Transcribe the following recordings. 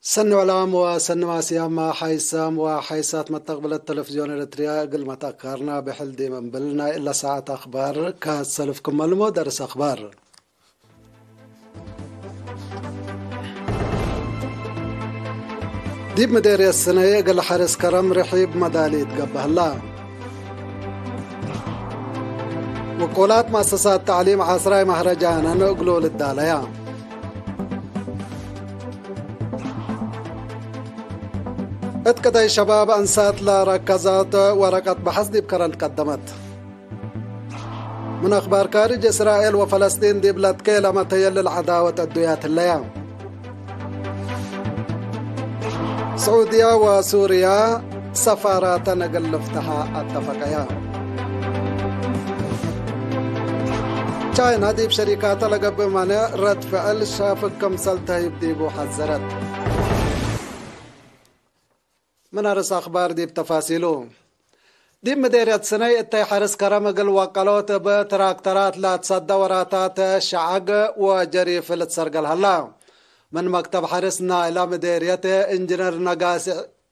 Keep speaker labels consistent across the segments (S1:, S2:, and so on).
S1: سن علام وسن ماسيام ما حيسام وحيسات مستقبل التلفزيون الاريتريا قل ما تأخرنا بحل ديما بلنا إلا ساعة أخبار كسلفكم ملمو درس أخبار ديب مديري السنة قل حارس كرم رحيب مداليت قبه الله وقولات مؤسسات تعليم عصراي مهرجانا نقلوا للداليا اتكدي شباب أنسات لركزات ورقة بحث دي بكرن قدمت من أخبار خارج إسرائيل وفلسطين دي بلاد كيلة تيل العداوة الدويات الليام سعودية وسوريا سفارات نقل افتحا اتفقيا چاينا دي بشركات لقب مانع رد فعل شافك كمسل تهيب دي بو حذرت من أرس أخبار دي بتفاصيله دي مديرية سنة اتي حرس كرمقل وقالوت بتراكترات لا تصدى وراتات شعق وجريف لتسرقل هلا من مكتب حرسنا إلى مديرية انجنير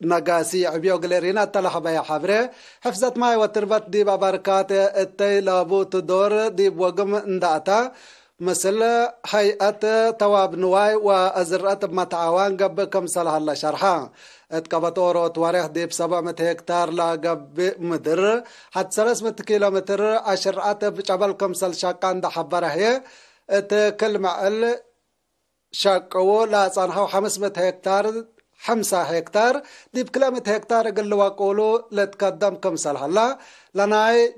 S1: نقاسي عبيو قليرينا تلحبا يا حبري حفظت معي وتربط دي ببركات اتي لابوت دور دي بوقم انداتا مثل هيئة تواب نواي وأزرقت بمتعوان قب كمسل هلا شرحا اتقبطورو تواريخ دي ب700 هكتار لا قب مدر حد 300 كيلومتر عشرات بجبل كمسل شاقان دا حبره هي ات كل معل شاقو لا صانحو 500 هكتار 5 هكتار دي بكلامة هكتار قلوا قولوا لتقدم كمسل هلا لناي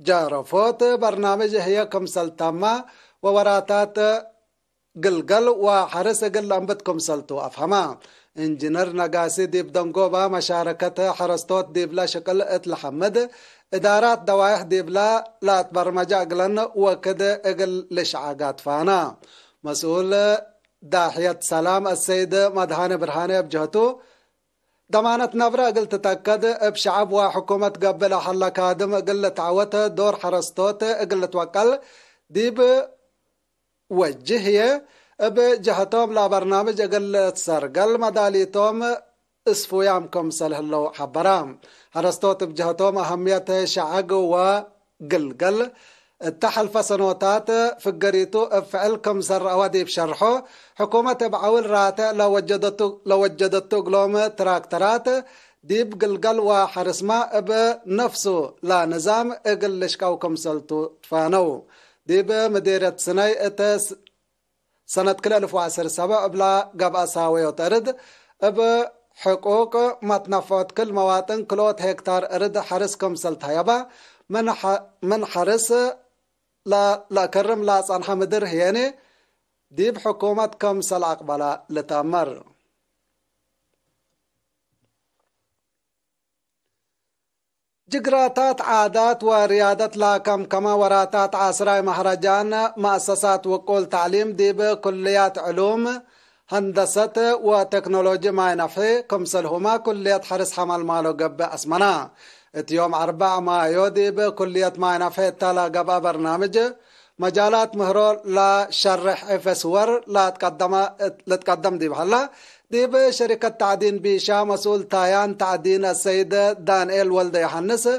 S1: جارفوت برنامج هي كمسل تاما ووراتات قلقل وحرس قل أنبتكم سلطو أفهما انجنير نقاسي ديب دنقوبا مشاركة حرستوت ديب لا شكل اتلحمد إدارات دوايح ديب لا تبرمجا قلن وكد اقل لشعاقات فانا مسؤول داحية سلام السيد مدهان برهاني بجهتو ضمانة نبرة قلت تتأكد بشعب وحكومة قبل حلا كادم قلت تعوت دور حرستوت قلت وقل ديب وجهية بجهتهم لا برنامج قلت سرقل مداليتهم اسفو يامكم سلهلو حبرام حرستوت بجهتهم أهمية شعق وقلقل التحل فسنوتات فقريتو فعلكم سر أودي بشرحه حكومة بعول راتع لو وجدتو قلوم تراكترات ديب قلقل وحرسما بنفسه لا نظام اقل لشكاوكم سلطو فانو ديب مديرة سنة سنة كل 2017 بلا قبع ساوي وترد بحقوق متنفوت كل مواطن كلوت هكتار ارد حرسكم سلط هيبا من حرس لا كرم لا صنحة مدر هيني ديب حكومة كمسل أقبلا لتامر جغراتات عادات وريادة لاكم كما وراتات عصراي مهرجان مؤسسات وقول تعليم ديب كليات علوم هندسة وتكنولوجيا ما ينفي كمسلهما كليات حرس حمل مالو قب اسمنا يوم 4 مايو ديب كلية ما ينفي تلا قب برنامج مجالات مهرو لا شرح فسور لا تقدم ديب هلا ديب شركة تعدين بيشا مسؤول تايان تعدين السيد دانيال ولد يحنس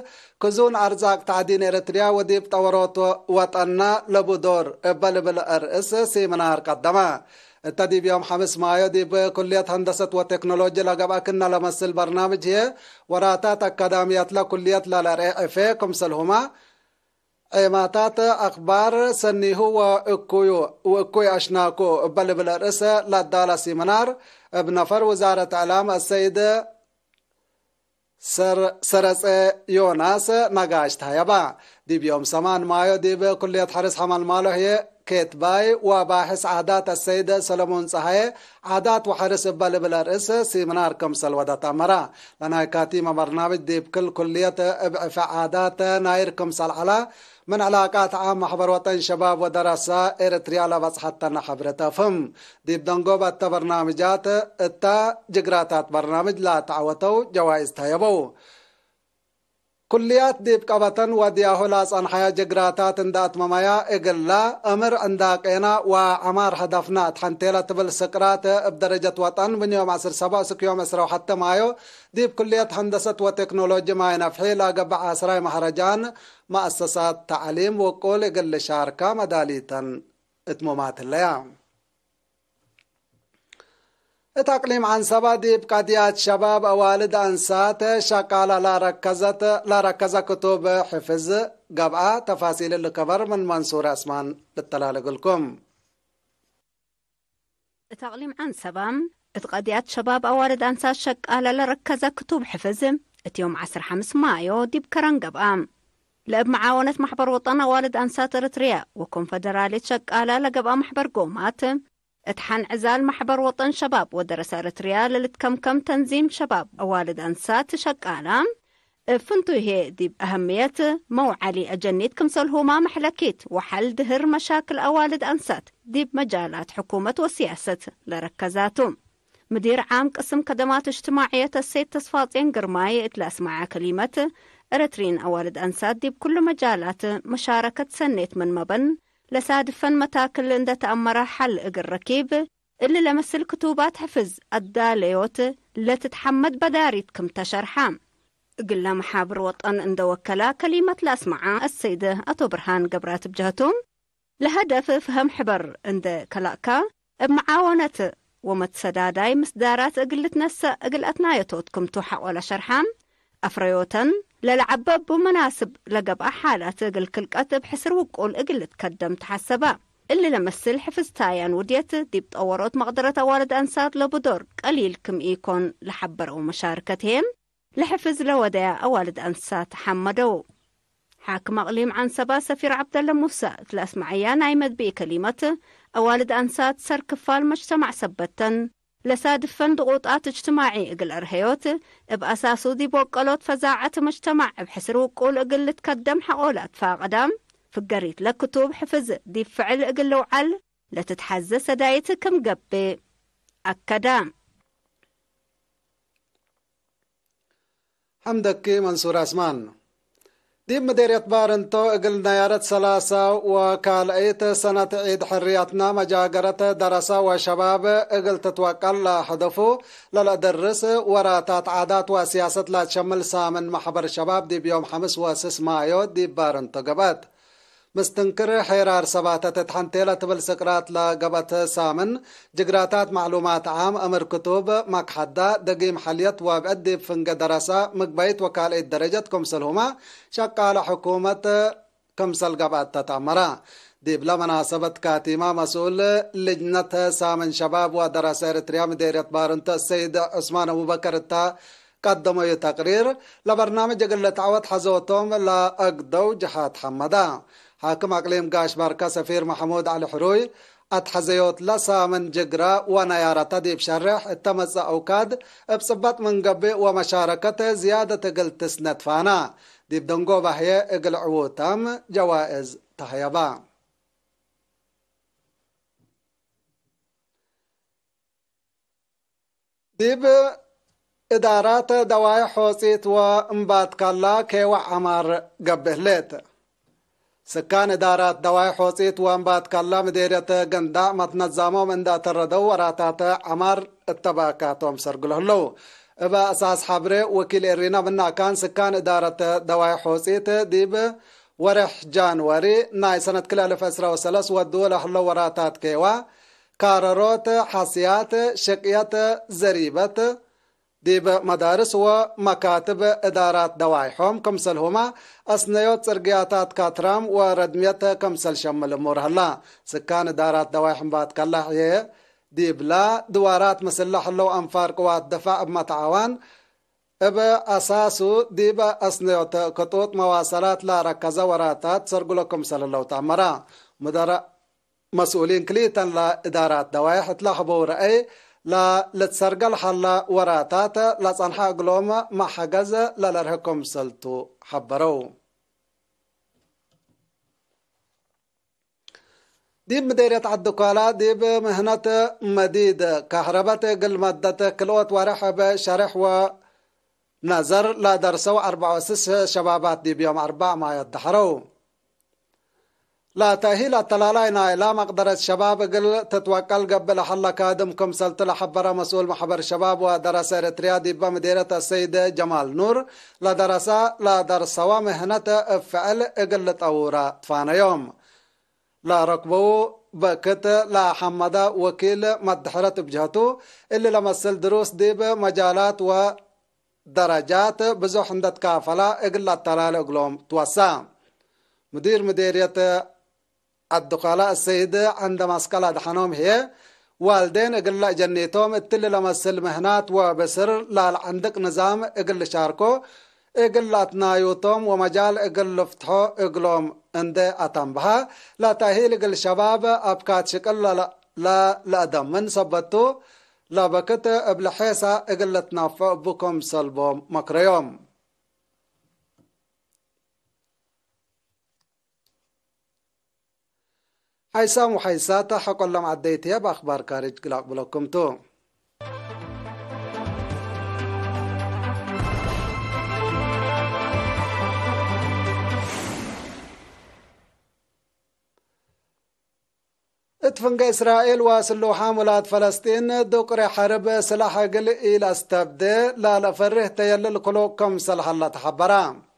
S1: كزون أرزاق تعدين إريتريا وديب طوروت وطنا لبودور بلبل أرئيس سيمنار قدما التديب يوم 5 مايو ديب كلية هندسة وتكنولوجيا لقبا كنا لمثل برنامج هي وراتات أكاديميات لكلية للرئيفة كمسلهما ايماتات اخبار سنيه وإكوي اشناكو بلبل الرئيس لدالة سيمنار بنفر وزارة اعلام السيد سرس يوناس نقاشت هيبا دي بيوم 8 مايو دي بكلية حرس حمل ماله هي كتباي وباحث عادات السيد سلمون صحي عادات وحرس بلبل الرئيس سيمنار كمسل ودات امرا لنا كاتيمة برنامج دي بكل كلية عادات ناير كمسل على من علاقات عام محبر وطن شباب ودراسة إريتريا لبس حتى نحبرتها فهم دي بدنقوبة برنامجات التا جغراتات برنامج لا تعوتو جوائز تهيبو كليات ديب قبطن ودياهو لاس انحيا جغراتات اندات ممايا اقلا امر انداقينا وعمار هدفنا تحنتيلا تبل سقرات بدرجة وطن من يوم 17 سك يوم 10 حتى مايو ديب كليات هندسة وتكنولوجيا ماي نفحي لا قبع اسراي مهرجان مؤسسات تعليم وقول اقل شاركة مداليتا اتمومات الليام تقليم عن سباديب قضيات شباب والد أنسات شقالة لا ركزة كتب حفظ قبعة تفاصيل الكبر من منصور أسمان للتلالق لكم.
S2: تقليم عن سبام قضيات شباب والد أنسات شقالة لا ركزة كتب حفظ يوم 15 مايو ديب كرن قبعة لأب معاونة محبر وطن والد أنسات إريتريا وكونفدرالية شقالة لقبعة محبر قومات اتحن عزال محبر وطن شباب ودرس إريتريا للتكمكم تنظيم شباب والد أنسات شقالة فنتو هي دي بأهمية موعلي أجنيتكم سلهما محلكيت وحل دهر مشاكل أوالد أنسات دي بمجالات حكومة وسياسة لركزاتهم مدير عام قسم خدمات اجتماعية السيد تصفاطين قرماي اتلاس مع كلمة إريترين أوالد أنسات دي بكل مجالات مشاركة سنيت من مبن لسادفا متاكل عند تأمر حل اقر ركيب اللي لمسل كتوبات حفظ الداليوت اللي تتحمد بداريتكم تشرحام قلنا محابر وطن عند وكلا كلمة لأسمع السيدة أتو برهان قبرات بجهتهم لهدف فهم حبر عند كلاكا بمعاونة ومتسداداي مسدارات اقلت نسا اقلتنا يتوتكم توحق ولا شرحام أفريوتن للعبب بمناسب لقب حالات اقل كلقات بحسر وقول اقلت كدم تحسبا اللي لمسل حفظ تايان وديت دي بتطورات مقدرة والد أنسات لبدور قليل كم إيكون لحبر ومشاركتهم لحفظ لوداع والد أنسات حمدو حاكم أقليم عن سبا سفير عبد الله موسى تلاسمعيان عيمد بي كلمة والد أنسات سر كفال مجتمع سبتن لسادفن ضغوطات اجتماعي اقل ارهيوت بأساسو دي بوقلوت فزاعة مجتمع بحسر وقول اقل تقدم حقولات فاقدام فقريت لكتوب حفظ دي فعل اقل وعل لتتحزى سدايت كم قبي أكدام
S1: حمدك منصور أسمان ديب مديرية بارنتو اقل نيارة 3 وكالأيت سنة عيد حرياتنا مجاقرة درسة وشباب اقل تتوكل هدفو للأدرس وراتات عادات وسياسة لا تشمل سامن محبر الشباب ديب يوم 5 و6 مايو ديب بارنتو قبات مستنكر حيرار سباتة تتحنتيلة تبل سكرات لقبت سامن جقراتات معلومات عام أمر كتب مكحدة دقيم حليت وبأدي فنق دراسة مقبيت وكالة درجة كمسلهما شقال حكومة كمسل قبات تتعمرا ديب لمناسبة كاتمة مسؤول لجنة سامن شباب ودراسة إريتريا مديرية بارنت السيد عثمان أبو بكر قدموا تقرير لبرنامج قلة عوض حزوتهم لأقدو جهات حمدا حاكم أقليم قاش باركا سفير محمود علي حروي أتحزيوت لسا من جقرا ونيارة ديب شرح التمز أوكاد بصبت من قبي ومشاركة زيادة قل تسند فانا ديب دنقو بحيه اقل عوتام جوائز تحيبا ديب إدارات دواي حوصيت ومبات كلا كيوع عمار قبه ليت سكان إدارات دواي حوصيت ومبات كلا مديرية قنداء متنظموا من دات الردو وراتات عمار التباكاتهم سرقله له إبا أساس حبري وكيل إرينا منا كان سكان إدارة دواي حوصيت ديب ورح جانوري ناي سنة كل 2013 ودول حلو وراتات كيوا كاروت حاسيات شقيات زريبة ديب مدارس ومكاتب إدارات دوايحهم كمسلهما أصنيوت سرقياتات كاترام وردمية كمسل شمل أمور هلا سكان إدارات دوايحهم بات كالله ديب لا دوارات مسلح لو أنفار قوات دفاع بمتعوان إبا أساسو ديب أصنيوت كتوت مواصلات لا ركزة وراتات سرقلو كمسل الله تعمرا مدار مسؤولين كليتا لإدارات دوايح تلاحبوا رأي لا لتسرقل حلا وراتاتا لا صنحا قلوما ما حجز لا لرهكم سلتو حبرو ديب مديرية عالدكالة ديب مهنة مديد كهربات قل مدت كلوت ورحب شرح و نظر لا درسوا 4 شبابات دي بيوم 4 ما يدحروا لا تأهيل تلالينا إلى مقدرة شباب قل تتوكل قبل حل كادمكم سلط لحبر مسؤول محبر شباب ودرس إريتريا دي بمديرة السيد جمال نور لا درسوا مهنة فعل قل طورة فانا يوم لا ركبوا بكت لا حمد وكيل مدحرة بجهته اللي لمسل دروس دي بمجالات ودرجات بزوح عندت كافلة قل التلال اقلوم توسع مديرية الدخلاء السيدة عندما اسكالة دحنوم هي والدين اقل جنيتهم التل لمسل مهنات وبسر لا عندك نظام اقل شاركو اقل اتنايوتهم ومجال اقل فتحو اقلوم عند اتنبها لا تأهيل اقل شباب ابكات شكل لا دم من سبتو لا بكت ابلحيسة اقل تنافع بكم سلبهم مكريوم حيسام وحيساتا حقول لهم عديتها بأخبار كارج قلاق بلوكم تو اتفنق إسرائيل وسلوحة مولاد فلسطين دقر حرب سلاح قل إلى استبدي لا لفره تيلل قلوكم سلح الله تحبرام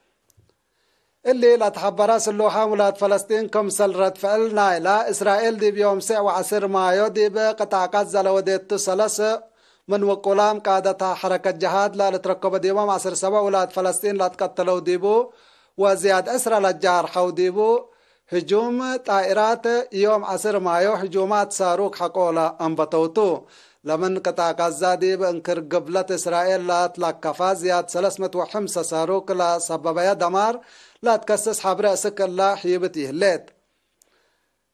S1: اللي لا تحبرا سلوحة مولاد فلسطين كم سل رد فعل نايلا إسرائيل دي بيوم 10 مايو دي بقطع غزة لوديت سلس من وقلام قادتها حركة جهاد لا لتركب ديبو 10 ولاد فلسطين لا تقتلوا ديبو وزياد أسرى للجار حو ديبو هجوم طائرات يوم 10 مايو هجومات صاروخ حقولا انبطوتو لمن قطع غزة دي بانكر قبلة إسرائيل لا تلقفا زياد 305 صاروخ لا سببيا دمار لا تكسس حبر سكلا حيبتي هليت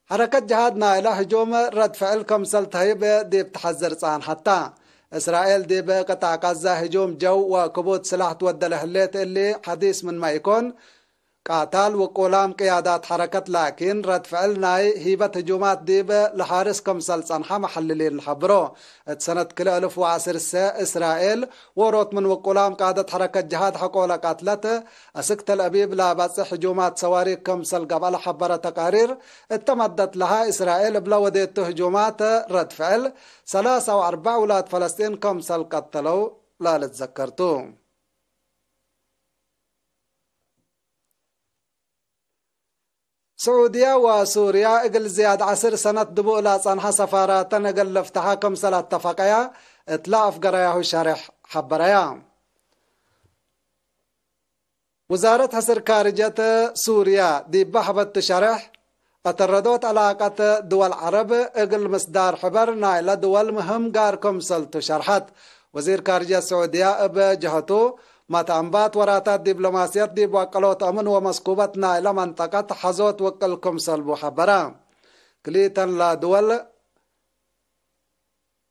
S1: حركة جهاد نايلة هجوم رد فعل كمسل تهيب دي بتحذر صان حتى إسرائيل دي بقطع غزة هجوم جو وكبوت سلاح تودى لهليت اللي حديث من ما يكون قاتل وقولام قيادات حركة لكن رد فعل ناي هيبة هجومات ديب لحارس كمسل صنحة محللين الحبرو سنة كل 1010 إسرائيل وروت من وقولام قادة حركة جهاد حقولا قاتلته أسكت الأبيب لا بس هجومات صواريخ كمسل قبل حبرة تقارير اتمدت لها إسرائيل بلا وديت هجومات رد فعل 3 و4 ولاد فلسطين كمسل قتلوا لا لتذكرتو سعودية وسوريا اقل زياد 10 سنة دبو لا صنحة سفارات اقل افتحا كمسل اتفاقيا اتلاف قرياه شارح حبريا وزارة حسر خارجية سوريا دي بحبت شرح اتردوت علاقة دول عرب اقل مصدار حبر نايلة دول مهم قار كمسل تشرحت وزير خارجية سعودية بجهته ما تنبات وراتات دبلوماسيات دي بوكالوت أمن ومسكوبتنا إلى منطقة حزوت وكلكم سلبو حبرا كليتا لا دول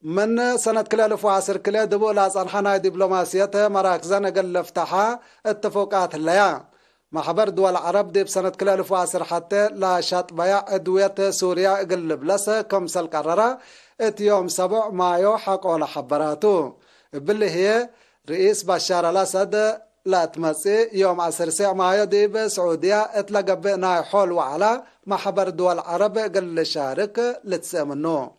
S1: من سنة كلا 1010 كلا دبو لا صنحنا دبلوماسيات مراكزا نقل افتحا اتفاقات الليا محبر دول عرب دي بسنة كلا 1010 حتى لا شاط بيع ادوية سوريا قلب لسا كمسل قررة اتيوم 7 مايو حقولا حبراتو باللي هي رئيس بشار الأسد لا تمسي يوم 10 مايو دي بسعودية اتلقى بنا حول وعلى محبر دول عرب قل شارك لتسامنو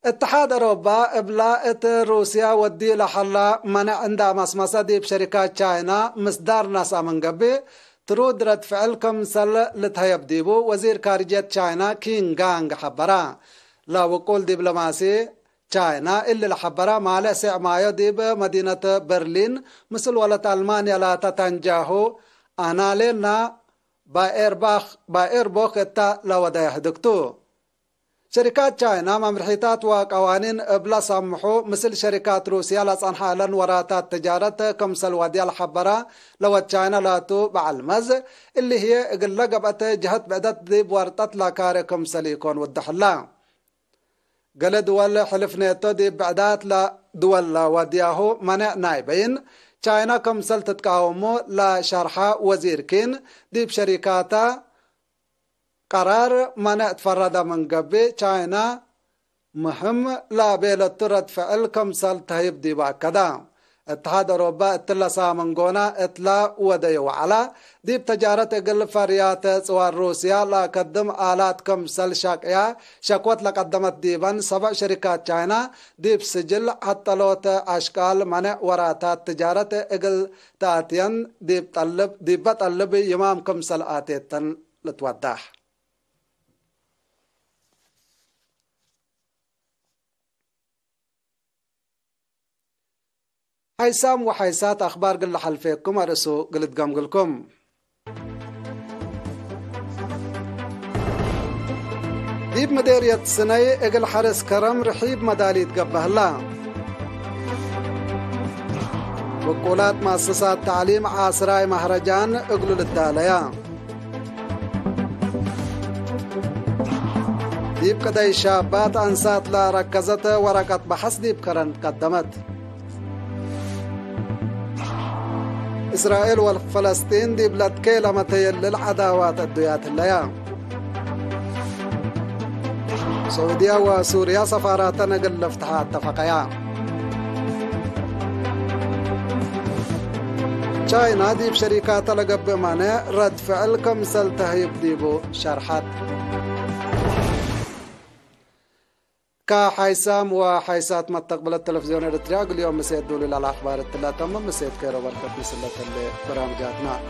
S1: اتحاد أوروبا إبلاءت روسيا ودي لحلا منع عندها مصمصة دي بشركات تشاينا مصدار ناسا من قبل ترود رد فعل كمسل لتهيب ديبو وزير خارجية تشاينا كين غانغ حبرا لا وقول دبلوماسي تشاينا اللي لحبرا مالي 9 مايو ديب مدينة برلين مثل ولت ألمانيا لا تتنجاهو أنا لنا بايربوخ اتا لودا يهدكتو شركات تشاينا ممرحيتات وقوانين بلا سمحو مثل شركات روسيا لصنحا لن وراتات تجارة كمسل ودي الحبرا لو تشاينا لاتو بعلمز اللي هي قلقبت جهت بعدت ديب ورطت لاكار كمسل يكون ودحلا قال دول حلف نيتو دي بعدات لا دول ودياهو منع نايبين تشاينا كمسل تتقاومو لا شرحا وزير كين دي بشركاتا قرار منع تفرد من قبل تشاينا مهم لا بيلت رد فعل كمسل تهيب دي باكدا اتحاد أوروبا اتلا منغونا اتلا وديو على دي بتجارة اقل فريات سوار روسيا لا قدم آلات كمسل شاكيا شكوت لقدمت ديبان 7 شركات چاينا دي بسجل حتى لوت اشكال منع وراتات تجارة اقل تاتيان دي بطلب يمام كمسل آتيتن لتوداح. حيسام وحيسات أخبار قل حلفيكم أرسو قلت قمقلكم ديب مديرية سني اقل حرس كرم رحيب مدالي تقبه الله وقولات مؤسسات تعليم عاصراي مهرجان اقلوا للداليا ديب قدي شابات أنسات لا ركزت ورقة بحث ديب كرن قدمت إسرائيل والفلسطين دي بلاد كيلمتين للعداوات الديات الليام سعودية وسوريا سفارات نقل افتحاء اتفاقيا چاينا دي بشركات لقب مانع رد فعل كمسل تهيب ديبو شرحات كحيسام وحيسات مستقبل التلفزيون الاريتريا اليوم مسيد دولي للأخبار الثلاثة مسيد كيرو بركة بسلة برامجاتنا